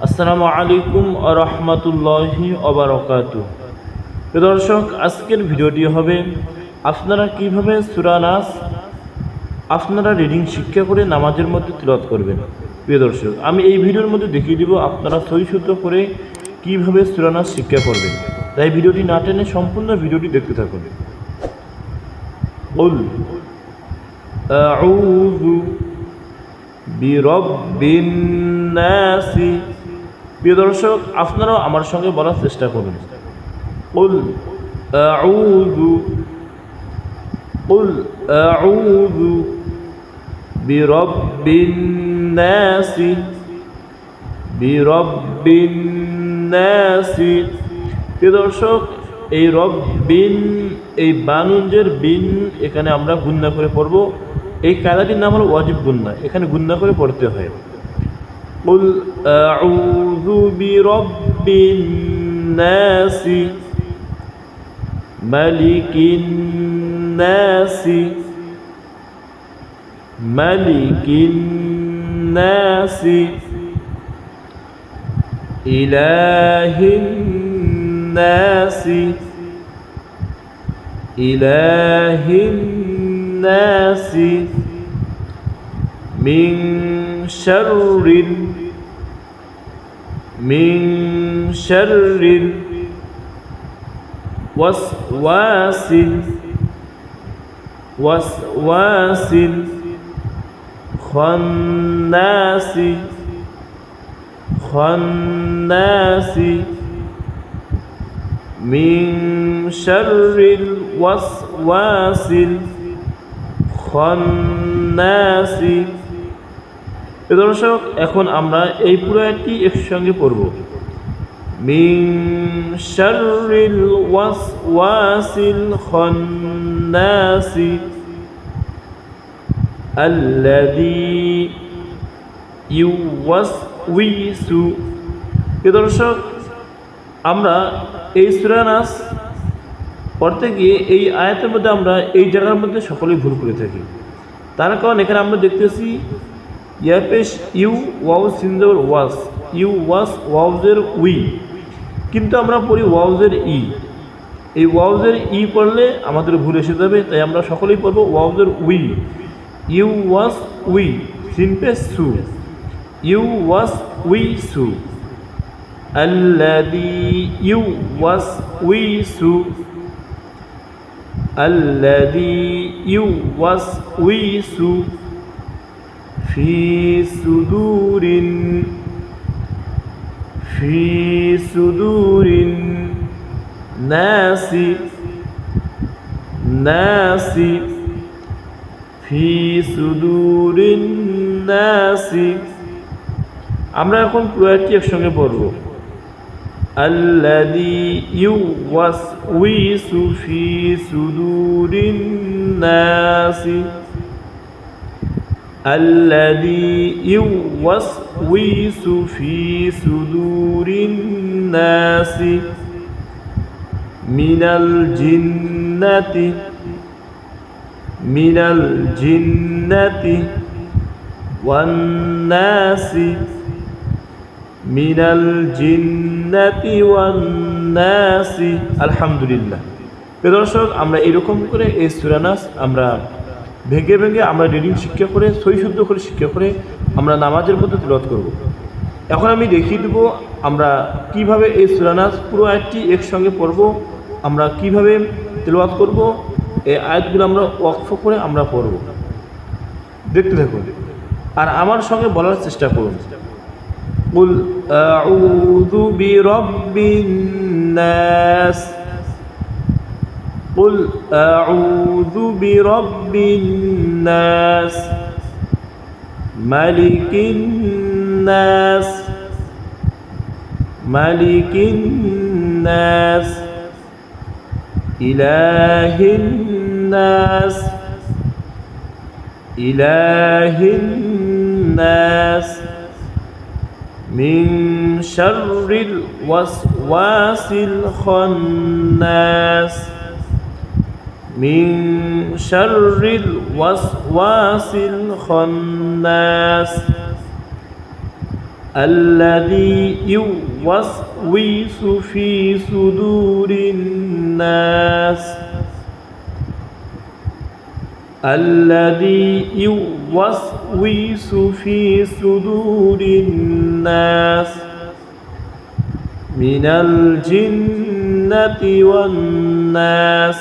আসসালামু আলাইকুম ওয়া রাহমাতুল্লাহি ওয়া বারাকাতুহু। প্রিয় দর্শক, আজকের ভিডিওটি হবে আপনারা কিভাবে সূরা নাস আপনারা রিডিং শিক্ষা করে নামাজের মধ্যে তিলাওয়াত করবেন। প্রিয় দর্শক, আমি এই ভিডিওর মধ্যে দেখিয়ে দিব আপনারা সহি শুদ্ধ করে কিভাবে সূরা নাস শিক্ষা করবেন। তাই ভিডিওটি না টেনে সম্পূর্ণ ভিডিওটি দেখতে থাকুন। কুল আউযু বিরাব্বিন নাসি। প্রিয় দর্শক, আপনারাও আমার সঙ্গে বলার চেষ্টা করুন। কুল আউযু বিরাব্বিন নাসি বিরাব্বিন নাসি। প্রিয় দর্শক, এই রব্বিন, এই বানুঞ্জের বিন এখানে আমরা গুণনা করে পড়ব। এই কায়দাটির নাম হলো ওয়াজিব গুণনা, এখানে গুণনা করে পড়তে হয়। কুল আউযু বিরাব্বিন নাসি মালিকিন নাসি মালিকিন নাসি ইলাহিন নাসি ইলাহিন নাসি মিন শাররিল ওয়াসওয়াসিল খান্নাসি মিন শাররিল ওয়াসওয়াসিল খান্নাসি। দর্শক, এখন আমরা এই পুরো আয়াতটি একসঙ্গে পড়ব। মিন শাররিল ওয়াসওয়াসিল খান্নাসি আল্লাযী ইউওয়াসউইসু। দর্শক, আমরা এই সূরা নাস পড়তে গিয়ে এই আয়াতের মধ্যে আমরা এই জায়গার মধ্যে সকলেই ভুল করে থাকি। তার কারণ এখানে আমরা দেখতেছি ইয়াপেশ ইউ ওয়াও সিনজর ওয়াস, ইউ ওয়াস ওয়াউজের উই, কিন্তু আমরা পড়ি ওয়াউজের ই। এই ওয়াউজের ই পড়লে আমাদের ভুল এসে যাবে, তাই আমরা সকলেই পড়ব ওয়াউজের উই। ইউ ওয়াস উই, সিনপেশ সু, ইউ ওয়াস উই সু আল্লাযী ইউ ওয়াস উই সু আল্লাযী ইউ ওয়াস উই সু ফি সুদুরিন নাসি ফি সুদুরিন নাসি। আমরা এখন পুরো আয়াতটি একসঙ্গে পড়ব। আল্লাযী ইউওয়াসউইসু ফি সুদুরিন নাসি আল্লাযী ইউওয়াসউইসু ফি সুদুরিন নাসি মিনাল জিন্নাতি ওয়ান নাসি মিনাল জিন্নাতি ওয়ান নাসি। আলহামদুলিল্লাহ। প্রিয় দর্শক, আমরা এরকম করে এই সূরা নাস আমরা ভেঙে ভেঙে আমরা রিডিং শিক্ষা করে সহি শুদ্ধ করে শিক্ষা করে আমরা নামাজের মধ্যে তিলাওয়াত করব। এখন আমি দেখিয়ে দেবো আমরা কিভাবে এই সূরা নাস পুরো আয়াতটি একসঙ্গে পড়ব, আমরা কিভাবে তিলাওয়াত করব। এই আয়াতগুলো আমরা ওয়াকফ করে আমরা পড়ব। দেখতে থাকুন আর আমার সঙ্গে বলার চেষ্টা করুন। কুল আউযু বিরাব্বিন নাস قل أعوذ برب الناس ملك الناس إله الناس من شر الوسواس الخناس من شر الوسواس الخناس الذي يوسوس في صدور الناس الذي يوسوس في صدور الناس من الجنة والناس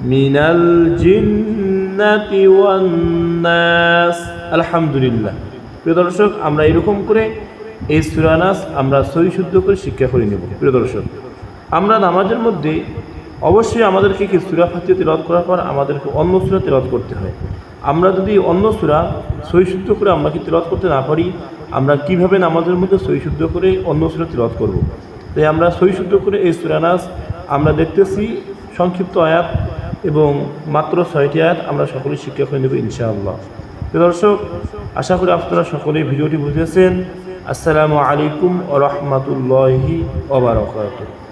من الجنة والناس الحمد لله প্রিয় দর্শক আমরা এরকম করে এই সূরা নাস আমরা সহি শুদ্ধ করে শিক্ষা করে নেব প্রিয় দর্শক আমরা নামাজের মধ্যে অবশ্যই আমাদেরকে কি সূরা ফাতিহা তিলাওয়াত করার পর আমাদেরকে অন্য সূরা তিলাওয়াত করতে হয় আমরা যদি অন্য সূরা সহি শুদ্ধ করে আমরা কি তিলাওয়াত করতে না পারি আমরা কিভাবে নামাজের মধ্যে সহি শুদ্ধ করে অন্য সূরা তিলাওয়াত করব তাই আমরা সহি শুদ্ধ করে এই সূরা নাস আমরা দেখতেছি সংক্ষিপ্ত আয়াত এবং মাত্র 6টি আয়াত আমরা সকলেই শিক্ষা করে নেব ইনশাআল্লাহ প্রিয় দর্শক আশা করি আপনারা সকলেই ভিডিওটি বুঝেছেন আসসালামু আলাইকুম ওয়া রাহমাতুল্লাহি ওয়া বারাকাতুহু